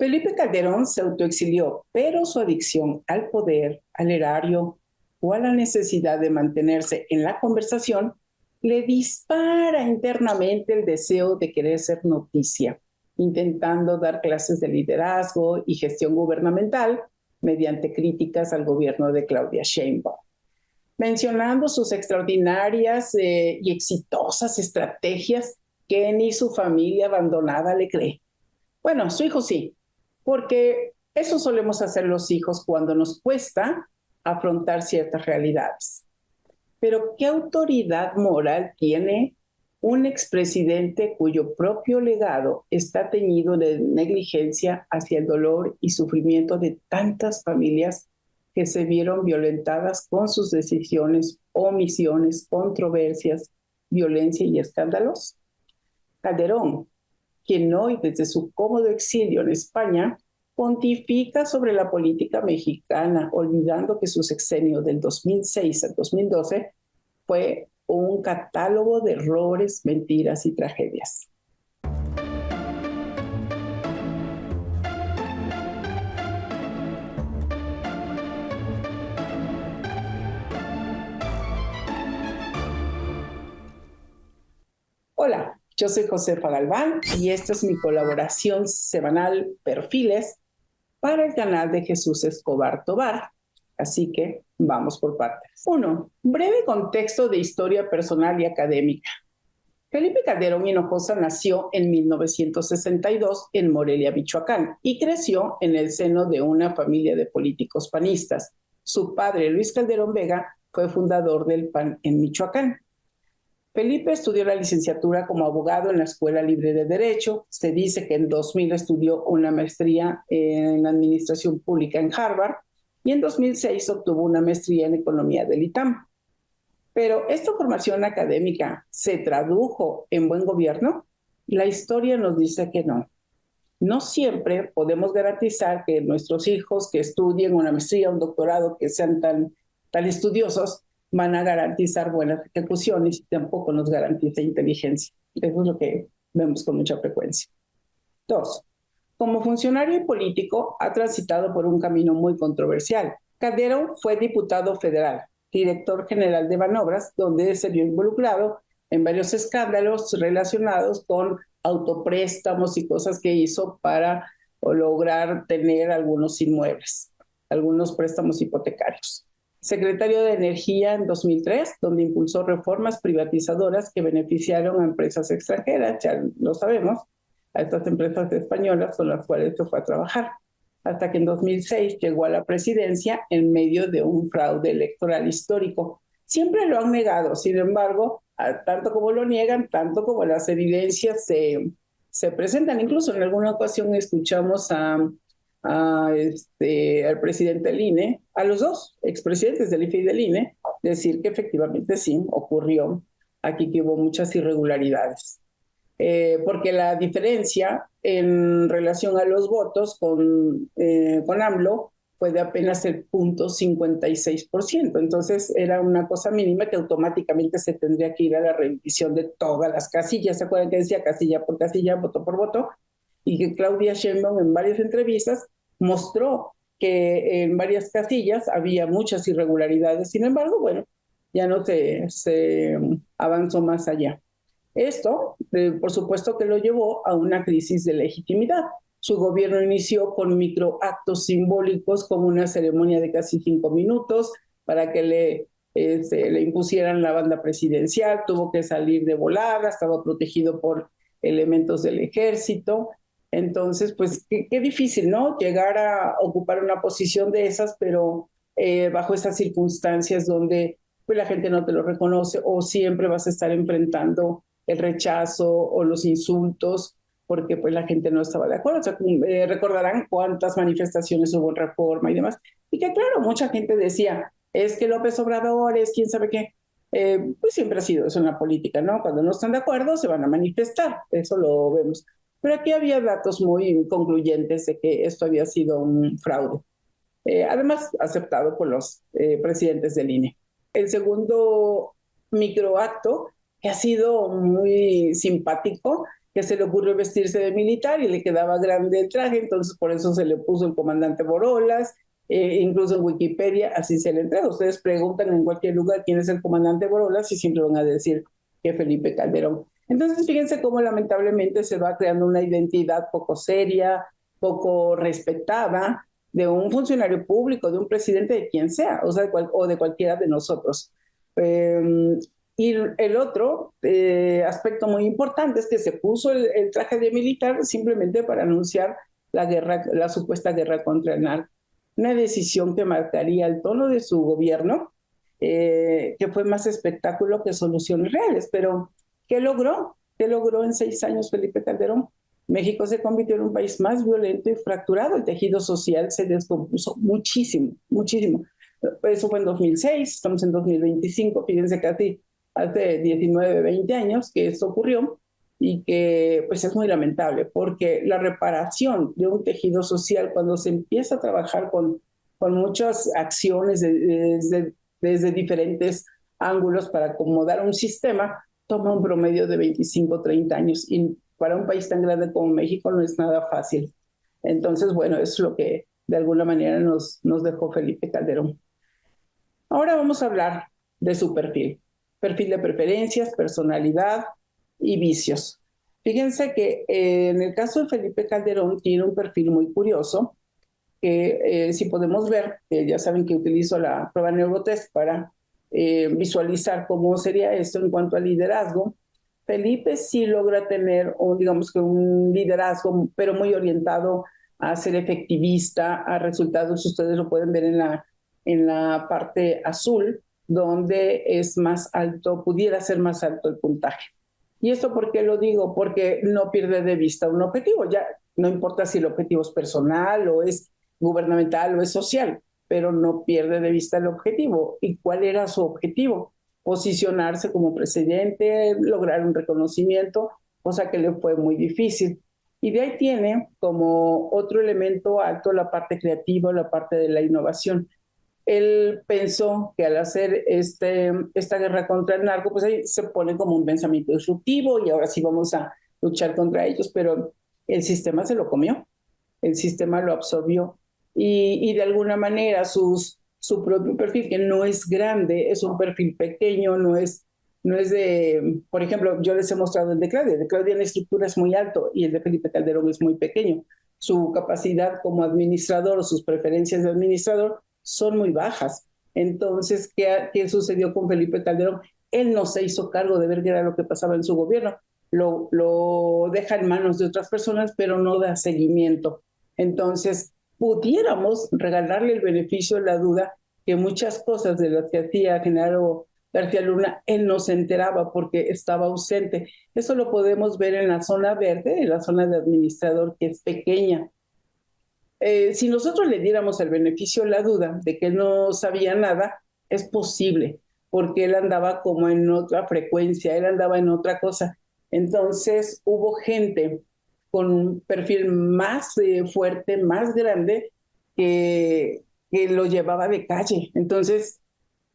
Felipe Calderón se autoexilió, pero su adicción al poder, al erario o a la necesidad de mantenerse en la conversación le dispara internamente el deseo de querer ser noticia, intentando dar clases de liderazgo y gestión gubernamental mediante críticas al gobierno de Claudia Sheinbaum, mencionando sus extraordinarias y exitosas estrategias que ni su familia abandonada le cree. Bueno, su hijo sí, porque eso solemos hacer los hijos cuando nos cuesta afrontar ciertas realidades. Pero ¿qué autoridad moral tiene un expresidente cuyo propio legado está teñido de negligencia hacia el dolor y sufrimiento de tantas familias que se vieron violentadas con sus decisiones, omisiones, controversias, violencia y escándalos? Calderón, quien hoy desde su cómodo exilio en España pontifica sobre la política mexicana, olvidando que su sexenio del 2006 al 2012 fue un catálogo de errores, mentiras y tragedias. Hola, yo soy Josefa Galván y esta es mi colaboración semanal Perfiles para el canal de Jesús Escobar Tobar. Así que vamos por partes. 1. Breve contexto de historia personal y académica. Felipe Calderón Hinojosa nació en 1962 en Morelia, Michoacán, y creció en el seno de una familia de políticos panistas. Su padre, Luis Calderón Vega, fue fundador del PAN en Michoacán. Felipe estudió la licenciatura como abogado en la Escuela Libre de Derecho. Se dice que en 2000 estudió una maestría en Administración Pública en Harvard y en 2006 obtuvo una maestría en Economía del ITAM. Pero ¿esta formación académica se tradujo en buen gobierno? La historia nos dice que no. No siempre podemos garantizar que nuestros hijos que estudien una maestría, un doctorado, que sean tan estudiosos, van a garantizar buenas ejecuciones y tampoco nos garantiza inteligencia. Eso es lo que vemos con mucha frecuencia. 2. Como funcionario y político, ha transitado por un camino muy controversial. Calderón fue diputado federal, director general de Banobras, donde se vio involucrado en varios escándalos relacionados con autopréstamos y cosas que hizo para lograr tener algunos inmuebles, algunos préstamos hipotecarios. Secretario de Energía en 2003, donde impulsó reformas privatizadoras que beneficiaron a empresas extranjeras, ya lo sabemos, a estas empresas españolas con las cuales se fue a trabajar, hasta que en 2006 llegó a la presidencia en medio de un fraude electoral histórico. Siempre lo han negado, sin embargo, tanto como lo niegan, tanto como las evidencias se presentan. Incluso en alguna ocasión escuchamos al presidente del INE, a los dos expresidentes del IFE y del INE, decir que efectivamente sí, ocurrió aquí, que hubo muchas irregularidades. Porque la diferencia en relación a los votos con AMLO fue de apenas el 0.56%. Entonces era una cosa mínima que automáticamente se tendría que ir a la revisión de todas las casillas. ¿Se acuerdan que decía casilla por casilla, voto por voto? Y que Claudia Sheinbaum en varias entrevistas mostró que en varias casillas había muchas irregularidades. Sin embargo, bueno, ya no se avanzó más allá. Esto, por supuesto, que lo llevó a una crisis de legitimidad. Su gobierno inició con microactos simbólicos, como una ceremonia de casi 5 minutos para que le impusieran la banda presidencial. Tuvo que salir de volada, estaba protegido por elementos del ejército. Entonces, pues qué difícil, ¿no? Llegar a ocupar una posición de esas, pero bajo estas circunstancias donde pues la gente no te lo reconoce o siempre vas a estar enfrentando el rechazo o los insultos porque pues la gente no estaba de acuerdo. O sea, recordarán cuántas manifestaciones hubo en Reforma y demás. Y que claro, mucha gente decía, es que López Obrador es quién sabe qué. Pues siempre ha sido eso en la política, ¿no? Cuando no están de acuerdo se van a manifestar, eso lo vemos. Pero aquí había datos muy concluyentes de que esto había sido un fraude. Además, aceptado por los presidentes del INE. El segundo microacto, que ha sido muy simpático, que se le ocurrió vestirse de militar y le quedaba grande el traje, entonces por eso se le puso el comandante Borolas, incluso en Wikipedia así se le entrega. Ustedes preguntan en cualquier lugar quién es el comandante Borolas y siempre van a decir que Felipe Calderón. Entonces fíjense cómo lamentablemente se va creando una identidad poco seria, poco respetada de un funcionario público, de un presidente, de quien sea, o sea, o de cualquiera de nosotros. Y el otro aspecto muy importante es que se puso el traje de militar simplemente para anunciar la guerra, la supuesta guerra contra el narco. Una decisión que marcaría el tono de su gobierno, que fue más espectáculo que soluciones reales. Pero, ¿qué logró? ¿Qué logró en 6 años Felipe Calderón? México se convirtió en un país más violento y fracturado. El tejido social se descompuso muchísimo, muchísimo. Eso fue en 2006, estamos en 2025, fíjense que hace 19, 20 años que esto ocurrió y que pues es muy lamentable porque la reparación de un tejido social cuando se empieza a trabajar con muchas acciones desde diferentes ángulos para acomodar un sistema, toma un promedio de 25, 30 años y para un país tan grande como México no es nada fácil. Entonces, bueno, eso es lo que de alguna manera nos dejó Felipe Calderón. Ahora vamos a hablar de su perfil de preferencias, personalidad y vicios. Fíjense que en el caso de Felipe Calderón tiene un perfil muy curioso, que si podemos ver, ya saben que utilizo la prueba Neurotest para visualizar cómo sería esto en cuanto al liderazgo. Felipe sí logra tener, digamos que un liderazgo, pero muy orientado a ser efectivista, a resultados. Ustedes lo pueden ver en la parte azul, donde es más alto, pudiera ser más alto el puntaje. ¿Y esto por qué lo digo? Porque no pierde de vista un objetivo. Ya no importa si el objetivo es personal o es gubernamental o es social, pero no pierde de vista el objetivo. ¿Y cuál era su objetivo? Posicionarse como presidente, lograr un reconocimiento, cosa que le fue muy difícil. Y de ahí tiene como otro elemento alto la parte creativa, la parte de la innovación. Él pensó que al hacer esta guerra contra el narco, pues ahí se pone como un pensamiento disruptivo y ahora sí vamos a luchar contra ellos, pero el sistema se lo comió, el sistema lo absorbió y de alguna manera su propio perfil, que no es grande, es un perfil pequeño, no es de, por ejemplo, yo les he mostrado el de Claudia en estructura es muy alto y el de Felipe Calderón es muy pequeño. Su capacidad como administrador o sus preferencias de administrador son muy bajas. Entonces, ¿qué sucedió con Felipe Calderón? Él no se hizo cargo de ver qué era lo que pasaba en su gobierno, lo deja en manos de otras personas, pero no da seguimiento. Entonces, pudiéramos regalarle el beneficio de la duda que muchas cosas de las que hacía Genaro García Luna, él no se enteraba porque estaba ausente. Eso lo podemos ver en la zona verde, en la zona de administrador, que es pequeña. Si nosotros le diéramos el beneficio de la duda de que no sabía nada, es posible, porque él andaba como en otra frecuencia, él andaba en otra cosa. Entonces hubo gente con un perfil más fuerte, más grande, que lo llevaba de calle. Entonces,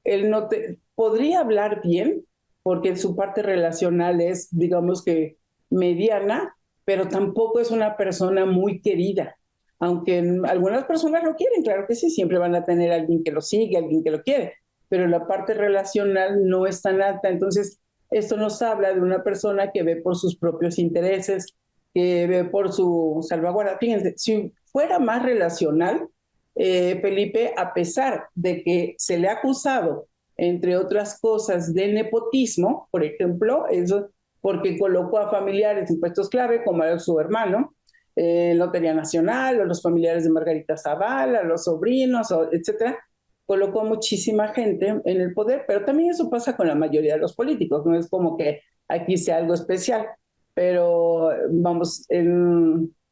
él no te podría hablar bien, porque su parte relacional es, digamos que, mediana, pero tampoco es una persona muy querida. Aunque algunas personas lo quieren, claro que sí, siempre van a tener a alguien que lo sigue, alguien que lo quiere, pero la parte relacional no es tan alta. Entonces, esto nos habla de una persona que ve por sus propios intereses, que ve por su salvaguarda. Fíjense, si fuera más relacional, Felipe, a pesar de que se le ha acusado, entre otras cosas, de nepotismo, por ejemplo, eso porque colocó a familiares en puestos clave, como era su hermano, Lotería Nacional, o los familiares de Margarita Zavala, los sobrinos, etcétera, colocó a muchísima gente en el poder, pero también eso pasa con la mayoría de los políticos, no es como que aquí sea algo especial, pero vamos,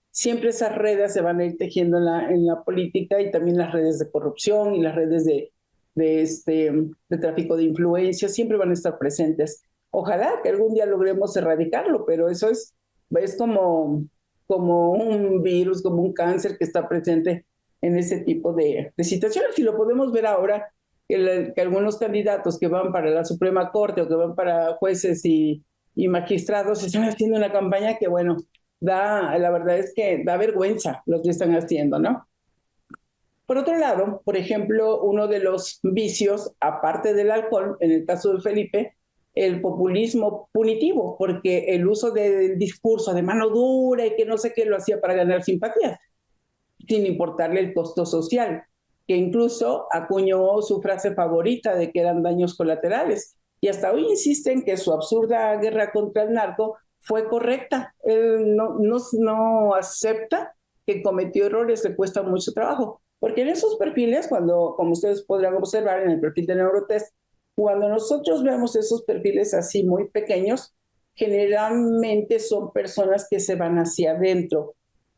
siempre esas redes se van a ir tejiendo en la política y también las redes de corrupción y las redes de tráfico de influencia siempre van a estar presentes. Ojalá que algún día logremos erradicarlo, pero eso es como un virus, como un cáncer que está presente en ese tipo de situaciones. Y lo podemos ver ahora, que algunos candidatos que van para la Suprema Corte o que van para jueces y magistrados están haciendo una campaña que, bueno, la verdad es que da vergüenza lo que están haciendo, ¿no? Por otro lado, por ejemplo, uno de los vicios, aparte del alcohol, en el caso de Felipe, el populismo punitivo, porque el uso del discurso de mano dura y que no sé qué lo hacía para ganar simpatía, sin importarle el costo social, que incluso acuñó su frase favorita de que eran daños colaterales. Y hasta hoy insisten que su absurda guerra contra el narco fue correcta. Él no acepta que cometió errores, le cuesta mucho trabajo. Porque en esos perfiles, cuando, como ustedes podrán observar en el perfil de Neurotest, cuando nosotros vemos esos perfiles así muy pequeños, generalmente son personas que se van hacia adentro,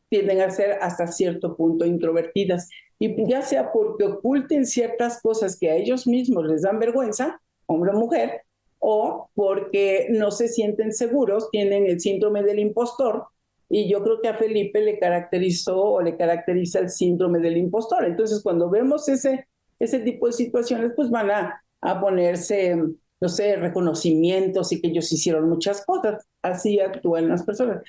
tienden a ser hasta cierto punto introvertidas. Y ya sea porque oculten ciertas cosas que a ellos mismos les dan vergüenza, hombre o mujer, o porque no se sienten seguros, tienen el síndrome del impostor. Y yo creo que a Felipe le caracterizó o le caracteriza el síndrome del impostor. Entonces, cuando vemos ese tipo de situaciones, pues van a ponerse, no sé, reconocimientos y que ellos hicieron muchas cosas. Así actúan las personas,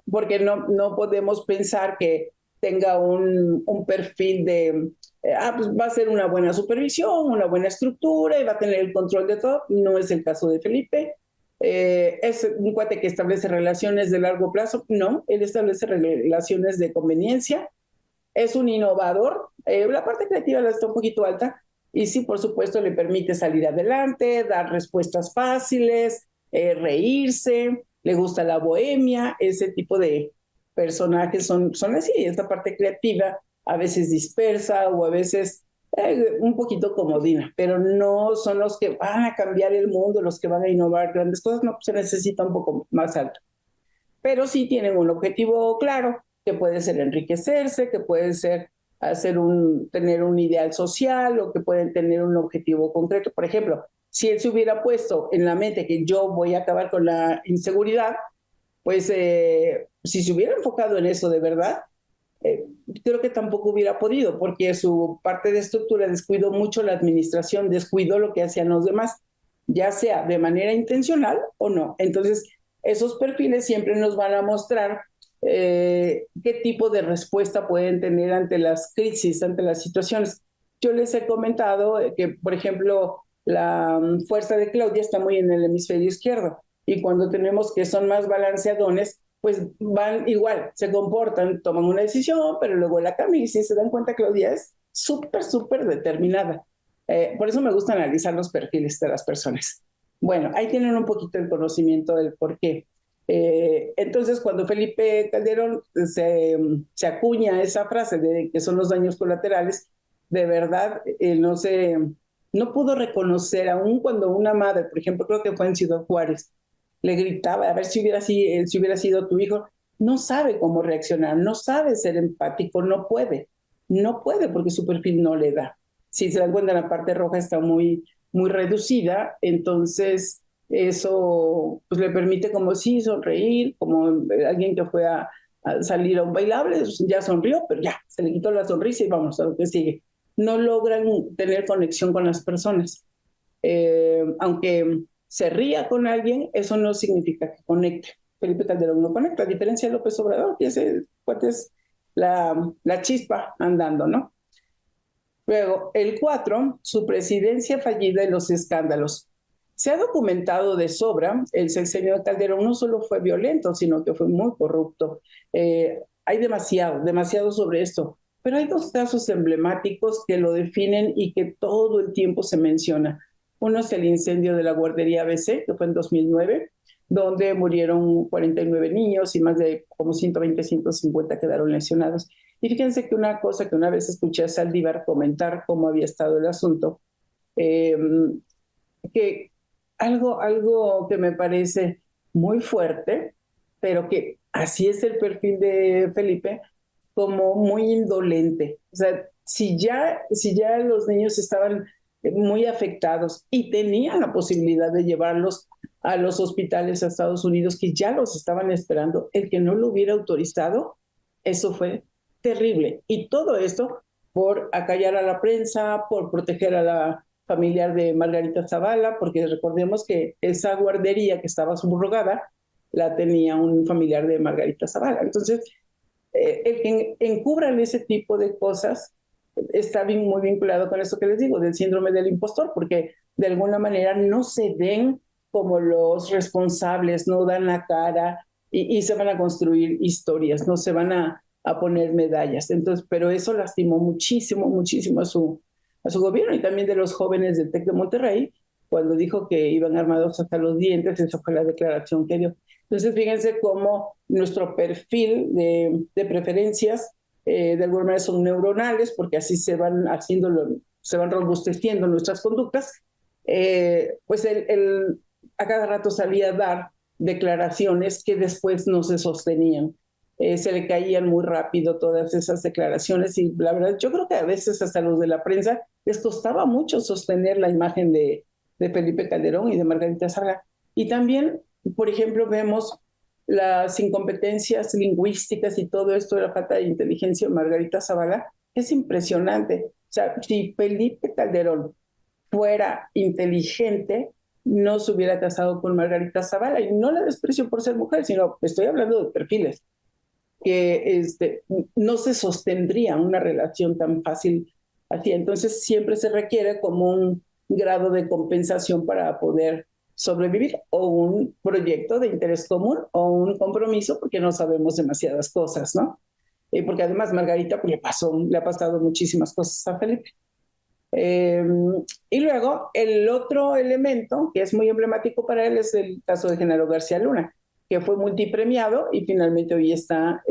porque no podemos pensar que tenga un perfil de, pues va a ser una buena supervisión, una buena estructura y va a tener el control de todo. No es el caso de Felipe. Es un cuate que establece relaciones de largo plazo. No, él establece relaciones de conveniencia. Es un innovador. La parte creativa la está un poquito alta y sí, por supuesto, le permite salir adelante, dar respuestas fáciles, reírse, le gusta la bohemia, ese tipo de personajes son así, esta parte creativa, a veces dispersa o a veces un poquito comodina, pero no son los que van a cambiar el mundo, los que van a innovar grandes cosas, no, se necesita un poco más alto. Pero sí tienen un objetivo claro, que puede ser enriquecerse, que puede ser tener un ideal social o que pueden tener un objetivo concreto. Por ejemplo, si él se hubiera puesto en la mente que yo voy a acabar con la inseguridad, pues si se hubiera enfocado en eso de verdad, eh, creo que tampoco hubiera podido, porque su parte de estructura descuidó mucho la administración, descuidó lo que hacían los demás, ya sea de manera intencional o no. Entonces, esos perfiles siempre nos van a mostrar qué tipo de respuesta pueden tener ante las crisis, ante las situaciones. Yo les he comentado que, por ejemplo, la fuerza de Claudia está muy en el hemisferio izquierdo y cuando tenemos que son más balanceadones, pues van igual, se comportan, toman una decisión, pero luego la cambian y si se dan cuenta, Claudia es súper, súper determinada. Por eso me gusta analizar los perfiles de las personas. Bueno, ahí tienen un poquito el conocimiento del por qué. Entonces, cuando Felipe Calderón se acuña esa frase de que son los daños colaterales, de verdad no pudo reconocer, aún cuando una madre, por ejemplo, creo que fue en Ciudad Juárez, le gritaba a ver si hubiera sido tu hijo, no sabe cómo reaccionar, no sabe ser empático, no puede porque su perfil no le da. Si se dan cuenta, la parte roja está muy, muy reducida, entonces eso pues le permite como sí sonreír, como alguien que fue a salir a un bailable, ya sonrió, pero ya, se le quitó la sonrisa y vamos a lo que sigue. No logran tener conexión con las personas. Aunque se ría con alguien, eso no significa que conecte. Felipe Calderón no conecta, a diferencia de López Obrador, que ese cuate es la chispa andando, ¿no? Luego, el 4, su presidencia fallida y los escándalos. Se ha documentado de sobra, el sexenio de Calderón no solo fue violento, sino que fue muy corrupto. Hay demasiado sobre esto, pero hay dos casos emblemáticos que lo definen y que todo el tiempo se menciona. Uno es el incendio de la guardería ABC, que fue en 2009, donde murieron 49 niños y más de como 120, 150 quedaron lesionados. Y fíjense que una cosa que una vez escuché a Saldívar comentar cómo había estado el asunto, eh, que algo que me parece muy fuerte, pero que así es el perfil de Felipe, como muy indolente. O sea, si ya los niños estaban muy afectados y tenían la posibilidad de llevarlos a los hospitales a Estados Unidos, que ya los estaban esperando, el que no lo hubiera autorizado, eso fue terrible. Y todo esto por acallar a la prensa, por proteger familiar de Margarita Zavala, porque recordemos que esa guardería que estaba subrogada la tenía un familiar de Margarita Zavala. Entonces, el que encubran ese tipo de cosas está muy vinculado con eso que les digo, del síndrome del impostor, porque de alguna manera no se ven como los responsables, no dan la cara y se van a construir historias, no se van a poner medallas. Entonces, pero eso lastimó muchísimo, muchísimo a su gobierno y también de los jóvenes del TEC de Monterrey, cuando dijo que iban armados hasta los dientes, esa fue la declaración que dio. Entonces, fíjense cómo nuestro perfil de preferencias de alguna manera son neuronales, porque así se van haciendo, se van robusteciendo nuestras conductas. Pues a cada rato salía a dar declaraciones que después no se sostenían. Se le caían muy rápido todas esas declaraciones y la verdad yo creo que a veces hasta los de la prensa les costaba mucho sostener la imagen de Felipe Calderón y de Margarita Zavala. Y también, por ejemplo, vemos las incompetencias lingüísticas y todo esto de la falta de inteligencia de Margarita Zavala, es impresionante. O sea, si Felipe Calderón fuera inteligente, no se hubiera casado con Margarita Zavala. Y no la desprecio por ser mujer, sino estoy hablando de perfiles que no se sostendría una relación tan fácil así. Entonces siempre se requiere como un grado de compensación para poder sobrevivir o un proyecto de interés común o un compromiso porque no sabemos demasiadas cosas, ¿no? Porque además Margarita pues, le ha pasado muchísimas cosas a Felipe. Eh, y luego el otro elemento que es muy emblemático para él es el caso de Genaro García Luna, que fue multipremiado y finalmente hoy está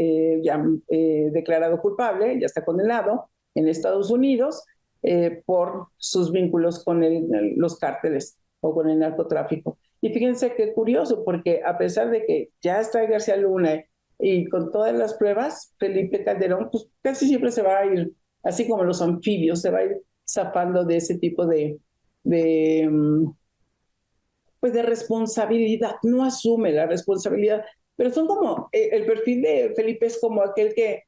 ya declarado culpable, ya está condenado en Estados Unidos por sus vínculos con los cárteles o con el narcotráfico. Y fíjense qué curioso, porque a pesar de que ya está García Luna y con todas las pruebas, Felipe Calderón pues casi siempre se va a ir, así como los anfibios, se va a ir zafando de ese tipo de pues de responsabilidad, no asume la responsabilidad, pero son como, el perfil de Felipe es como aquel que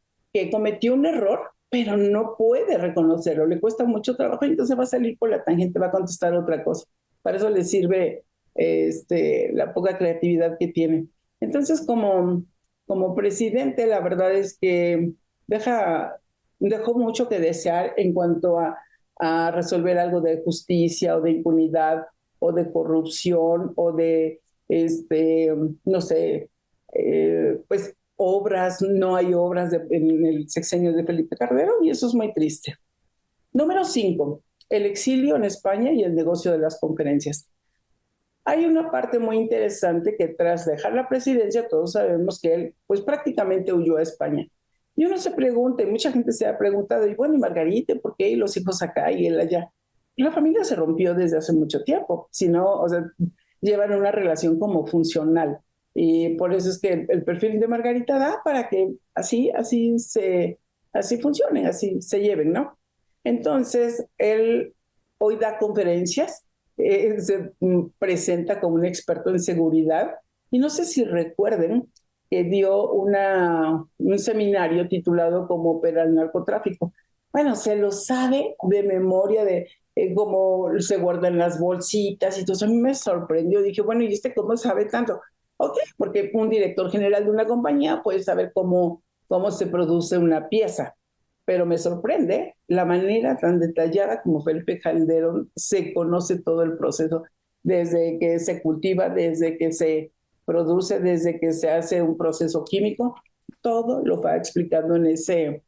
cometió un error, pero no puede reconocerlo, le cuesta mucho trabajo y entonces va a salir por la tangente, va a contestar otra cosa. Para eso le sirve la poca creatividad que tiene. Entonces, como presidente, la verdad es que dejó mucho que desear en cuanto a resolver algo de justicia o de impunidad o de corrupción o de, no sé, pues obras, no hay obras en el sexenio de Felipe Calderón y eso es muy triste. Número 5, el exilio en España y el negocio de las conferencias. Hay una parte muy interesante que tras dejar la presidencia, todos sabemos que él pues prácticamente huyó a España. Y uno se pregunta, y mucha gente se ha preguntado, y bueno, ¿y Margarita, por qué? Y los hijos acá y él allá. La familia se rompió desde hace mucho tiempo, si no, o sea, llevan una relación como funcional. Y por eso es que el perfil de Margarita da para que así funcionen, así se lleven, ¿no? Entonces, él hoy da conferencias, se presenta como un experto en seguridad y no sé si recuerden que dio un seminario titulado Cómo opera el narcotráfico. Bueno, se lo sabe de memoria de cómo se guardan las bolsitas y todo eso. A mí me sorprendió. Dije, bueno, ¿y cómo sabe tanto? Ok, porque un director general de una compañía puede saber cómo se produce una pieza, pero me sorprende la manera tan detallada como Felipe Calderón se conoce todo el proceso, desde que se cultiva, desde que se produce, desde que se hace un proceso químico, todo lo va explicando en ese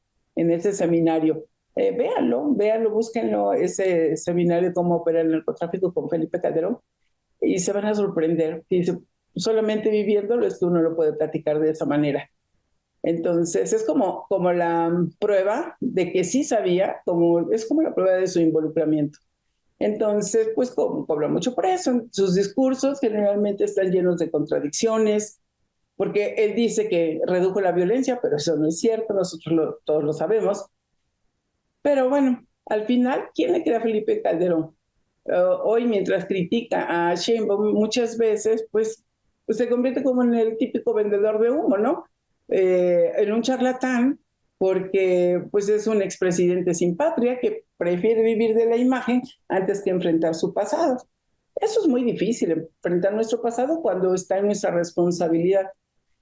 seminario. Véanlo, búsquenlo, ese seminario Cómo opera el narcotráfico con Felipe Calderón, y se van a sorprender. Y solamente viviéndolo es que uno lo puede platicar de esa manera. Entonces es como la prueba de que sí sabía, es como la prueba de su involucramiento. Entonces, pues cobra mucho por eso. Sus discursos generalmente están llenos de contradicciones, porque él dice que redujo la violencia, pero eso no es cierto, nosotros todos lo sabemos. Pero bueno, al final, ¿quién le queda a Felipe Calderón? Hoy, mientras critica a Sheinbaum muchas veces, pues se convierte como en el típico vendedor de humo, ¿no? En un charlatán porque pues es un expresidente sin patria que prefiere vivir de la imagen antes que enfrentar su pasado. Eso es muy difícil, enfrentar nuestro pasado cuando está en nuestra responsabilidad.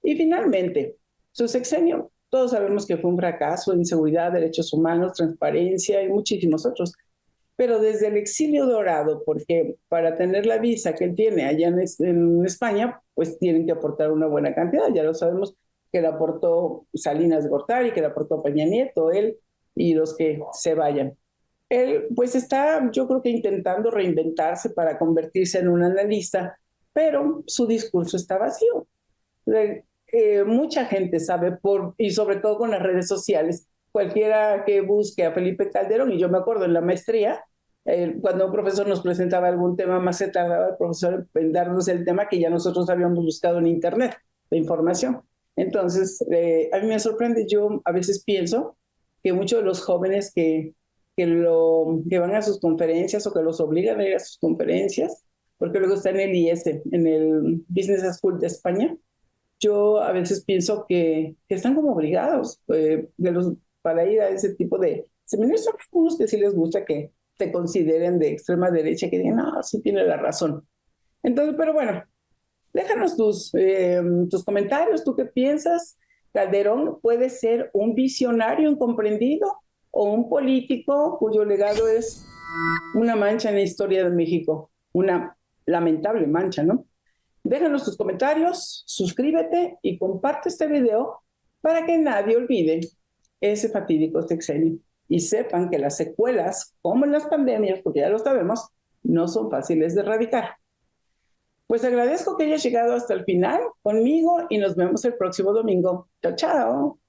Y finalmente, su sexenio, todos sabemos que fue un fracaso, inseguridad, derechos humanos, transparencia y muchísimos otros. Pero desde el exilio dorado, porque para tener la visa que él tiene allá en España, pues tienen que aportar una buena cantidad. Ya lo sabemos que la aportó Salinas de Gortari, que la aportó Peña Nieto, él y los que se vayan. Él pues está, yo creo que intentando reinventarse para convertirse en un analista, pero su discurso está vacío. Mucha gente sabe, y sobre todo con las redes sociales, cualquiera que busque a Felipe Calderón, y yo me acuerdo en la maestría, cuando un profesor nos presentaba algún tema, más se tardaba el profesor en darnos el tema que ya nosotros habíamos buscado en internet, la información. Entonces, a mí me sorprende, yo a veces pienso que muchos de los jóvenes que van a sus conferencias o que los obligan a ir a sus conferencias, porque luego está en el IS, en el Business School de España, yo a veces pienso que están como obligados para ir a ese tipo de seminarios. Son algunos que sí les gusta que te consideren de extrema derecha, que digan, no, sí tiene la razón. Entonces, pero bueno, déjanos tus comentarios. ¿Tú qué piensas? ¿Calderón puede ser un visionario incomprendido o un político cuyo legado es una mancha en la historia de México? Una lamentable mancha, ¿no? Déjanos tus comentarios, suscríbete y comparte este video para que nadie olvide ese fatídico sexenio. Y sepan que las secuelas, como en las pandemias, porque ya lo sabemos, no son fáciles de erradicar. Pues agradezco que hayas llegado hasta el final conmigo y nos vemos el próximo domingo. Chao, chao.